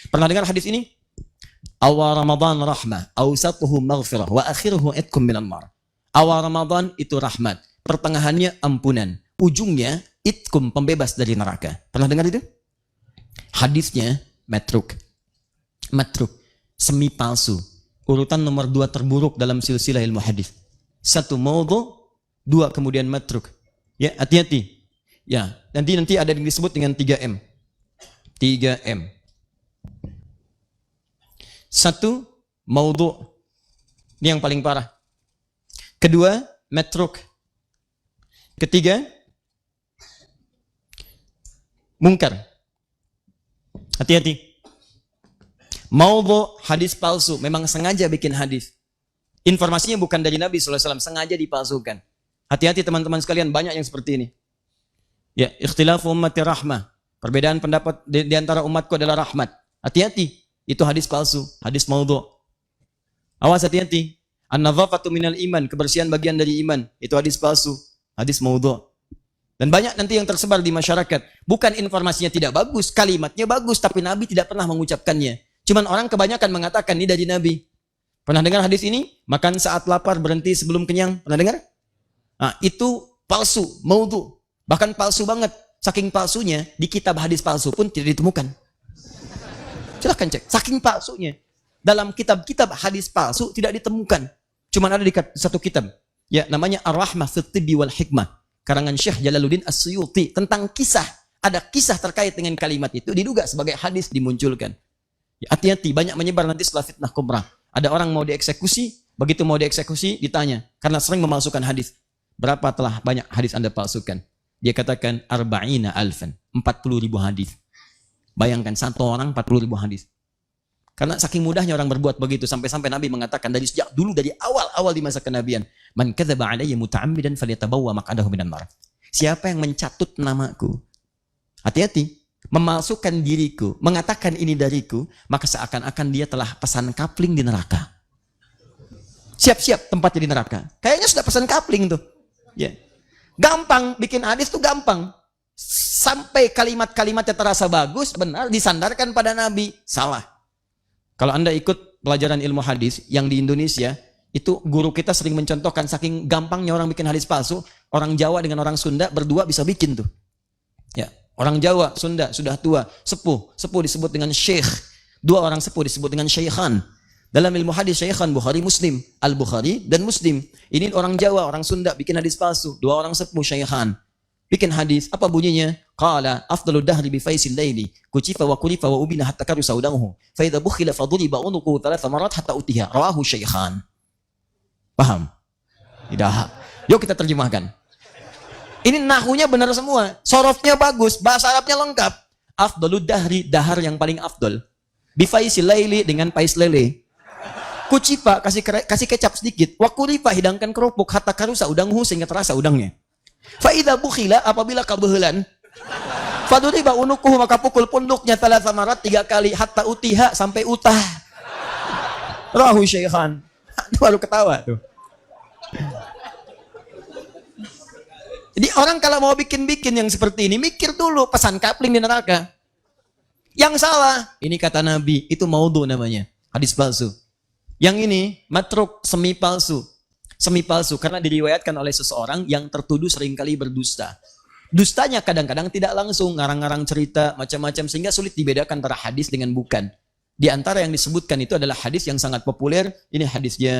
Pernah dengar hadis ini? Awal Ramadan rahmah, awsatuhu maghfirah, wa akhiruhu itkum minan nar. Awal Ramadan itu rahmat, pertengahannya ampunan, ujungnya itkum, pembebas dari neraka. Pernah dengar itu? Hadisnya matruk. Matruk, semi palsu. Urutan nomor 2 terburuk dalam silsilah ilmu hadis. 1 maudhu, 2 kemudian matruk. Ya, hati-hati. Ya, nanti ada yang disebut dengan 3M. 3M. 1 maudhu. Ini yang paling parah. Kedua, matruk. Ketiga, mungkar. Hati-hati. Maudhu, hadis palsu, memang sengaja bikin hadis. Informasinya bukan dari Nabi SAW, sengaja dipalsukan. Hati-hati teman-teman sekalian, banyak yang seperti ini. Ya, ikhtilafu ummati rahmah. Perbedaan pendapat di antara umatku adalah rahmat. Hati-hati, itu hadis palsu, hadis maudhu. Awas, hati-hati. An-nadhafatu minal iman, kebersihan bagian dari iman, itu hadis palsu, hadis maudhu. Dan banyak nanti yang tersebar di masyarakat. Bukan informasinya tidak bagus, kalimatnya bagus, tapi Nabi tidak pernah mengucapkannya. Cuman orang kebanyakan mengatakan ini dari Nabi. Pernah dengar hadis ini? Makan saat lapar, berhenti sebelum kenyang. Pernah dengar? Nah, itu palsu, maudhu. Bahkan palsu banget. Saking palsunya, di kitab hadis palsu pun tidak ditemukan. Silahkan cek. Saking palsunya. Dalam kitab-kitab hadis palsu tidak ditemukan. Cuman ada di satu kitab. Ya, namanya Ar-Rahmah fit Tibbi wal Hikmah. Karangan Syekh Jalaluddin As-Suyuti. Tentang kisah. Ada kisah terkait dengan kalimat itu. Diduga sebagai hadis dimunculkan. Hati-hati, banyak menyebar nanti setelah fitnah kubra. Ada orang mau dieksekusi, begitu mau dieksekusi ditanya, karena sering memalsukan hadis. Berapa telah banyak hadis Anda palsukan? Dia katakan arba'ina alfan, 40.000 hadis. Bayangkan satu orang 40.000 hadis. Karena saking mudahnya orang berbuat begitu, sampai-sampai Nabi mengatakan dari sejak dulu, dari awal-awal di masa kenabian, man kadzaba alayya muta'ammidan falyatabawwa maq'adahu minan nar. Siapa yang mencatut namaku? Hati-hati. Memalsukan diriku, mengatakan ini dariku, maka seakan-akan dia telah pesan kapling di neraka. Siap-siap tempatnya di neraka. Kayaknya sudah pesan kapling tuh. Ya. Gampang, bikin hadis tuh gampang. Sampai kalimat-kalimatnya terasa bagus, benar, disandarkan pada Nabi. Salah. Kalau Anda ikut pelajaran ilmu hadis yang di Indonesia, itu guru kita sering mencontohkan saking gampangnya orang bikin hadis palsu, orang Jawa dengan orang Sunda berdua bisa bikin tuh. Ya. Orang Jawa, Sunda, sudah tua, sepuh. Sepuh disebut dengan syekh. 2 orang sepuh disebut dengan syekhan. Dalam ilmu hadis, syekhan Bukhari Muslim. Al-Bukhari dan Muslim. Ini orang Jawa, orang Sunda bikin hadis palsu. 2 orang sepuh syekhan. Bikin hadis, apa bunyinya? Qala afdalu dahri bi faisil laili. Kucifa wa kulifa wa ubina hatta karu saudahu. Fa idza bukhila faduriba unuqu 3 marat hatta utiha. Rawahu syekhan. Paham? Tidak. Yuk kita terjemahkan. Ini nahunya benar semua. Sorofnya bagus. Bahasa Arabnya lengkap. Afdalud dahri. Dahar yang paling afdol. Bifaisil laili. Dengan pais lele. Kucipa. Kasih kecap sedikit. Wakuripa. Hidangkan kerupuk. Hatta karusa udanghu. Sehingga terasa udangnya. Faida bukhila. Apabila kebehelan. Faduriba unukuhu. Maka pukul punduknya 3 marat 3 kali. Hatta utiha. Sampai utah. Rahu syekhan. Baru ketawa tuh. Jadi orang kalau mau bikin-bikin yang seperti ini, mikir dulu, pesan kapling di neraka. Yang salah, ini kata Nabi, itu maudhu namanya, hadis palsu. Yang ini, matruk, semi palsu. Semi palsu, karena diriwayatkan oleh seseorang yang tertuduh seringkali berdusta. Dustanya kadang-kadang tidak langsung, ngarang-ngarang cerita, macam-macam, sehingga sulit dibedakan antara hadis dengan bukan. Di antara yang disebutkan itu adalah hadis yang sangat populer. Ini hadisnya,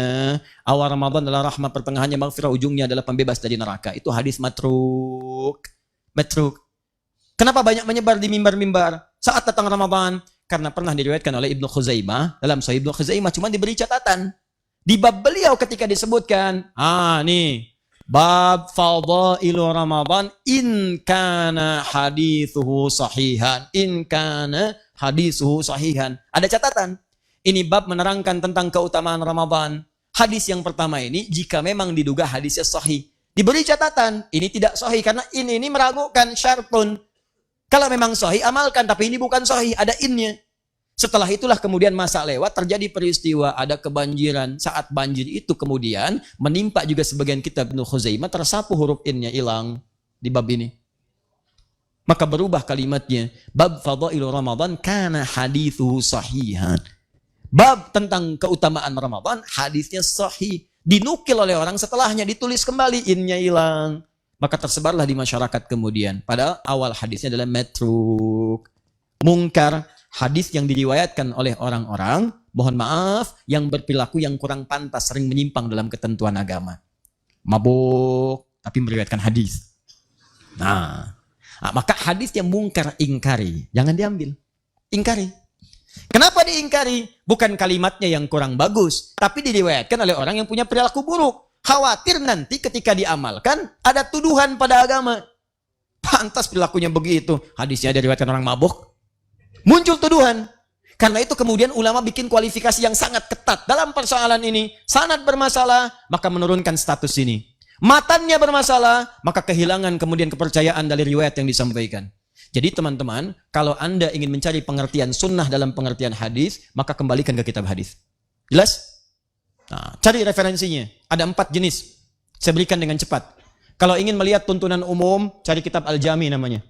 awal Ramadan adalah rahmat, pertengahannya maghfirah, ujungnya adalah pembebas dari neraka. Itu hadis matruk. Matruk. Kenapa banyak menyebar di mimbar-mimbar saat datang Ramadan? Karena pernah diriwayatkan oleh Ibnu Khuzaimah, dalam Sahih Ibnu Khuzaimah, cuma diberi catatan. Di bab beliau ketika disebutkan, nih, bab fadailu Ramadan in kana hadithuhu sahihan. In kana hadithuhu sahihan. Ada catatan. Ini bab menerangkan tentang keutamaan Ramadan. Hadis yang pertama ini, jika memang diduga hadisnya sahih. Diberi catatan, ini tidak sahih. Karena ini meragukan syartun. Kalau memang sahih, amalkan. Tapi ini bukan sahih, ada innya. Setelah itulah kemudian masa lewat, terjadi peristiwa, ada kebanjiran. Saat banjir itu kemudian menimpa juga sebagian kitab Ibnu Khuzaimah, tersapu huruf innya, hilang di bab ini. Maka berubah kalimatnya. Bab fadailu Ramadan kana hadithuhu sahihan. Bab tentang keutamaan Ramadan, hadisnya sahih. Dinukil oleh orang setelahnya, ditulis kembali, innya hilang. Maka tersebarlah di masyarakat kemudian. Padahal awal hadisnya adalah matruk. Mungkar, hadis yang diriwayatkan oleh orang-orang, mohon maaf, yang berperilaku yang kurang pantas, sering menyimpang dalam ketentuan agama. Mabuk, tapi meriwayatkan hadis. Nah, maka hadis yang mungkar ingkari, jangan diambil. Ingkari. Kenapa diingkari? Bukan kalimatnya yang kurang bagus, tapi diriwayatkan oleh orang yang punya perilaku buruk. Khawatir nanti ketika diamalkan ada tuduhan pada agama. Pantas perilakunya begitu. Hadisnya diriwayatkan orang mabuk. Muncul tuduhan. Karena itu kemudian ulama bikin kualifikasi yang sangat ketat dalam persoalan ini. Sanad bermasalah, maka menurunkan status ini. Matannya bermasalah, maka kehilangan kemudian kepercayaan dari riwayat yang disampaikan. Jadi teman-teman, kalau Anda ingin mencari pengertian sunnah dalam pengertian hadis, maka kembalikan ke kitab hadis. Jelas? Nah, cari referensinya. Ada 4 jenis. Saya berikan dengan cepat. Kalau ingin melihat tuntunan umum, cari kitab Al-Jami namanya.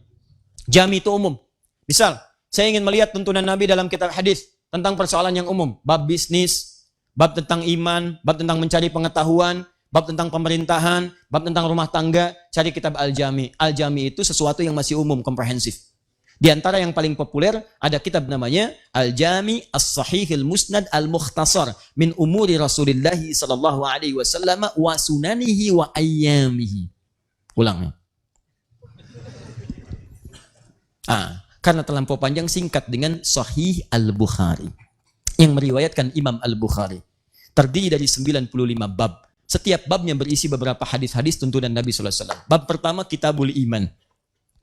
Jami itu umum. Misal, saya ingin melihat tuntunan Nabi dalam kitab hadis tentang persoalan yang umum. Bab bisnis, bab tentang iman, bab tentang mencari pengetahuan, bab tentang pemerintahan, bab tentang rumah tangga, cari kitab Al-Jami. Al-Jami itu sesuatu yang masih umum, komprehensif. Di antara yang paling populer ada kitab namanya Al-Jami As-Sahihil Musnad Al-Mukhtasar min umuri Rasulillah sallallahu alaihi wasallam wa sunanihi wa ayyamihi. Ulang. Karena terlampau panjang, singkat dengan Sahih Al-Bukhari yang meriwayatkan Imam Al-Bukhari. Terdiri dari 95 bab. Setiap babnya berisi beberapa hadis-hadis tuntunan Nabi sallallahu alaihi wasallam. Bab pertama Kitabul Iman.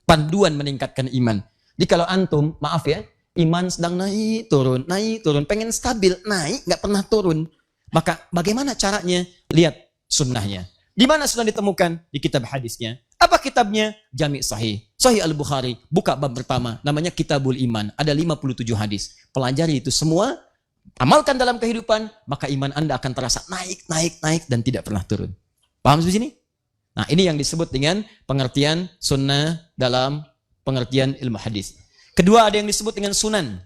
Panduan meningkatkan iman. Jadi kalau antum, maaf ya, iman sedang naik turun, pengen stabil, naik, nggak pernah turun. Maka bagaimana caranya? Lihat sunnahnya. Di mana sunnah ditemukan? Di kitab hadisnya. Apa kitabnya? Jami' Sahih. Sahih Al-Bukhari. Buka bab pertama, namanya Kitabul Iman. Ada 57 hadis. Pelajari itu semua, amalkan dalam kehidupan, maka iman Anda akan terasa naik, dan tidak pernah turun. Paham sampai sini? Nah, ini yang disebut dengan pengertian sunnah dalam pengertian ilmu hadis. Kedua, ada yang disebut dengan sunan.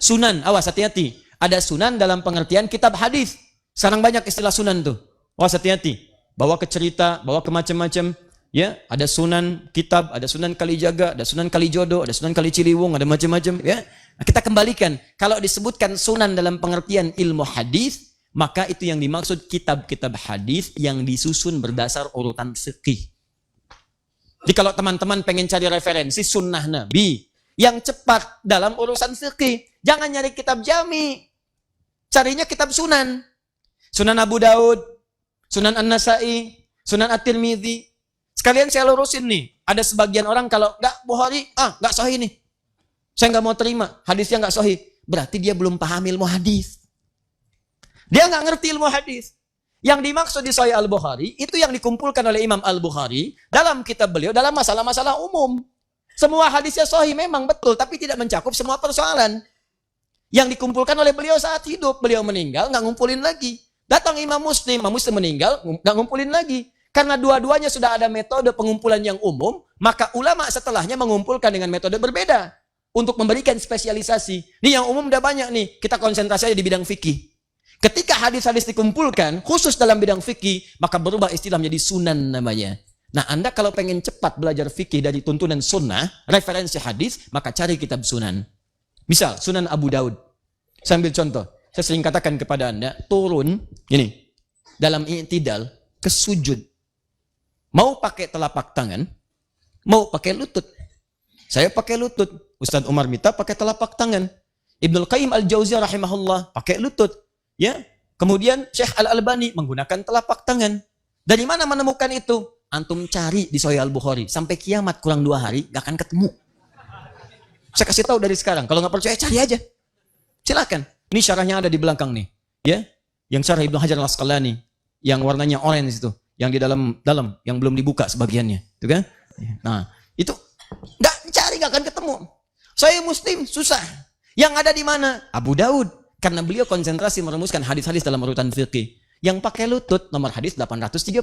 Sunan, awas hati-hati. Ada sunan dalam pengertian kitab hadis. Sekarang banyak istilah sunan tuh. Awas hati-hati. Bawa ke cerita, bawa ke macam-macam. Ya, ada sunan kitab, ada sunan Kalijaga, ada sunan Kalijodo, ada sunan Kaliciliwung, ada macam-macam. Ya, nah, kita kembalikan. Kalau disebutkan sunan dalam pengertian ilmu hadis, maka itu yang dimaksud kitab-kitab hadis yang disusun berdasar urutan fikih. Jadi kalau teman-teman pengen cari referensi sunnah Nabi yang cepat dalam urusan fikih, jangan nyari kitab Jami. Carinya kitab sunan. Sunan Abu Daud, Sunan An-Nasai, Sunan At-Tirmidzi. Sekalian saya lurusin nih. Ada sebagian orang kalau nggak Bukhari, nggak sahih nih. Saya nggak mau terima, hadisnya nggak sahih. Berarti dia belum paham ilmu hadis. Dia nggak ngerti ilmu hadis. Yang dimaksud di Sahih Al-Bukhari, itu yang dikumpulkan oleh Imam Al-Bukhari dalam kitab beliau, dalam masalah-masalah umum. Semua hadisnya sahih memang betul, tapi tidak mencakup semua persoalan. Yang dikumpulkan oleh beliau saat hidup, beliau meninggal, nggak ngumpulin lagi. Datang Imam Muslim meninggal, nggak ngumpulin lagi. Karena dua-duanya sudah ada metode pengumpulan yang umum, maka ulama setelahnya mengumpulkan dengan metode berbeda. Untuk memberikan spesialisasi. Ini yang umum udah banyak nih, kita konsentrasi aja di bidang fikih. Ketika hadis-hadis dikumpulkan, khusus dalam bidang fikih, maka berubah istilah menjadi sunan namanya. Nah, Anda kalau pengen cepat belajar fikih dari tuntunan sunnah, referensi hadis, maka cari kitab sunan. Misal, Sunan Abu Daud. Saya ambil contoh. Saya sering katakan kepada Anda, turun, ini, dalam i'tidal, ke sujud. Mau pakai telapak tangan, mau pakai lutut. Saya pakai lutut. Ustaz Umar minta pakai telapak tangan. Ibnul Qayyim Al-Jauziyah rahimahullah, pakai lutut. Ya, kemudian Syekh Al-Albani menggunakan telapak tangan. Dari mana menemukan itu? Antum cari di Sahih Al-Bukhari. Sampai kiamat kurang 2 hari, gak akan ketemu. Saya kasih tahu dari sekarang. Kalau nggak percaya, cari aja. Silakan. Ini syarahnya ada di belakang nih. Ya, yang syarah Ibnu Hajar Al-Asqalani, yang warnanya orange itu, yang di dalam, yang belum dibuka sebagiannya, itu kan? Nah, itu nggak cari, nggak akan ketemu. Saya Muslim susah. Yang ada di mana? Abu Daud. Karena beliau konsentrasi merumuskan hadis-hadis dalam urutan fikih. Yang pakai lutut, nomor hadis 838.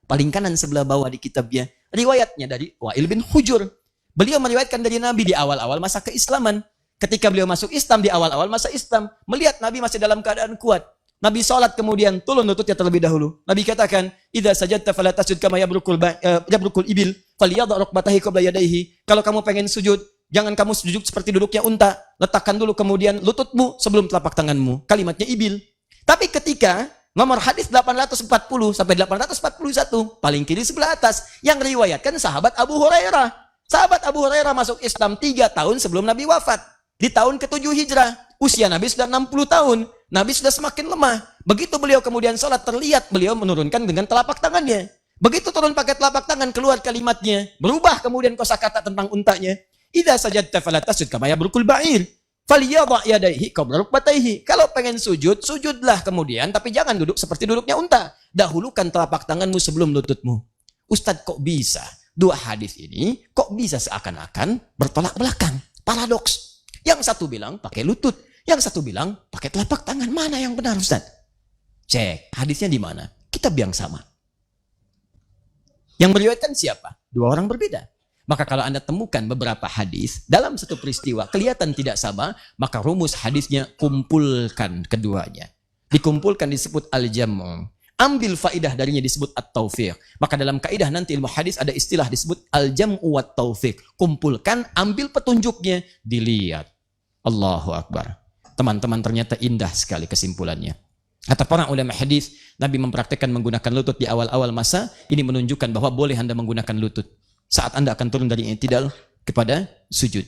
Paling kanan sebelah bawah di kitabnya. Riwayatnya dari Wa'il bin Hujur. Beliau meriwayatkan dari Nabi di awal-awal masa keislaman. Ketika beliau masuk Islam di awal-awal masa Islam, melihat Nabi masih dalam keadaan kuat. Nabi salat kemudian turun lututnya terlebih dahulu. Nabi katakan, "Idza sajadta fala tasjud kama yabrukul ibil, falyadha rukbatahi qabla yadayhi." Kalau kamu pengen sujud, jangan kamu sujud seperti duduknya unta. Letakkan dulu kemudian lututmu sebelum telapak tanganmu. Kalimatnya ibil. Tapi ketika nomor hadis 840 sampai 841, paling kiri sebelah atas, yang riwayatkan sahabat Abu Hurairah. Sahabat Abu Hurairah masuk Islam 3 tahun sebelum Nabi wafat. Di tahun ke-7 Hijrah, usia Nabi sudah 60 tahun. Nabi sudah semakin lemah. Begitu beliau kemudian sholat, terlihat beliau menurunkan dengan telapak tangannya. Begitu turun pakai telapak tangan, keluar kalimatnya. Berubah kemudian kosakata tentang untanya. Idza sajadta fala tasjud kama yabrukul ba'ir. Falyadha yadayhi qabla rukbatayhi. Kalau pengen sujud, sujudlah kemudian, tapi jangan duduk seperti duduknya unta. Dahulukan telapak tanganmu sebelum lututmu. Ustadz, kok bisa? Dua hadis ini kok bisa seakan-akan bertolak belakang? Paradoks. Yang satu bilang pakai lutut, yang satu bilang pakai telapak tangan. Mana yang benar, Ustaz? Cek, hadisnya di mana? Kitab yang sama. Yang meriwayatkan siapa? Dua orang berbeda. Maka kalau Anda temukan beberapa hadis dalam satu peristiwa kelihatan tidak sama, maka rumus hadisnya kumpulkan keduanya. Dikumpulkan disebut al-jam'u. Ambil faidah darinya disebut at-taufiq. Maka dalam kaidah nanti ilmu hadis ada istilah disebut al-jam'u wat-taufiq. Kumpulkan, ambil petunjuknya, dilihat. Allahu Akbar. Teman-teman, ternyata indah sekali kesimpulannya. Kata para ulama hadis, Nabi mempraktikkan menggunakan lutut di awal-awal masa. Ini menunjukkan bahwa boleh Anda menggunakan lutut saat Anda akan turun dari i'tidal kepada sujud.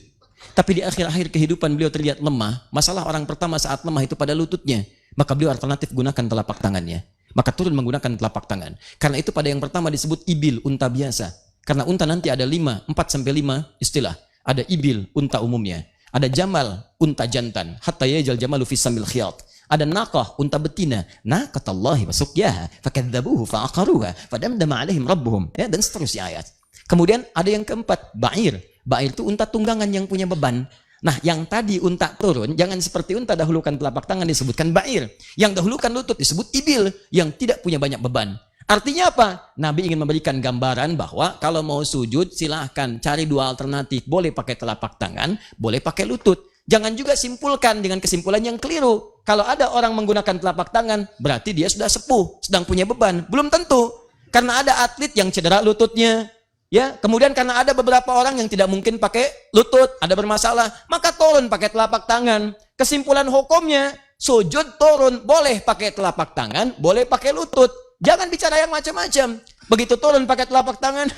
Tapi di akhir-akhir kehidupan beliau terlihat lemah. Masalah orang pertama saat lemah itu pada lututnya. Maka beliau alternatif gunakan telapak tangannya. Maka turun menggunakan telapak tangan. Karena itu pada yang pertama disebut ibil, unta biasa. Karena unta nanti ada 4 sampai 5 istilah. Ada ibil, unta umumnya. Ada jamal, unta jantan. Hatta yajal jamalu fi samil khiyat. Ada naqah, unta betina. Naqatallahi wa suqyaha fakadzabuhu fa'aqaruha fadamdama alaihim rabbuhum. Ya, dan seterusnya ayat. Kemudian ada yang keempat, ba'ir. Ba'ir itu unta tunggangan yang punya beban. Nah, yang tadi unta turun, jangan seperti unta dahulukan telapak tangan disebutkan ba'ir. Yang dahulukan lutut disebut ibil, yang tidak punya banyak beban. Artinya apa? Nabi ingin memberikan gambaran bahwa kalau mau sujud silahkan cari dua alternatif. Boleh pakai telapak tangan, boleh pakai lutut. Jangan juga simpulkan dengan kesimpulan yang keliru. Kalau ada orang menggunakan telapak tangan, berarti dia sudah sepuh, sedang punya beban. Belum tentu. Karena ada atlet yang cedera lututnya. Ya, kemudian karena ada beberapa orang yang tidak mungkin pakai lutut, ada bermasalah, maka turun pakai telapak tangan. Kesimpulan hukumnya, sujud turun, boleh pakai telapak tangan, boleh pakai lutut. Jangan bicara yang macam-macam. Begitu turun pakai telapak tangan,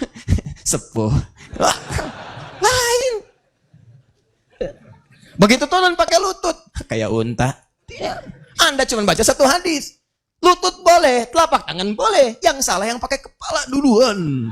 sepuh. Lain. Begitu turun pakai lutut, kayak unta. Anda cuma baca satu hadis. Lutut boleh, telapak tangan boleh. Yang salah yang pakai kepala duluan.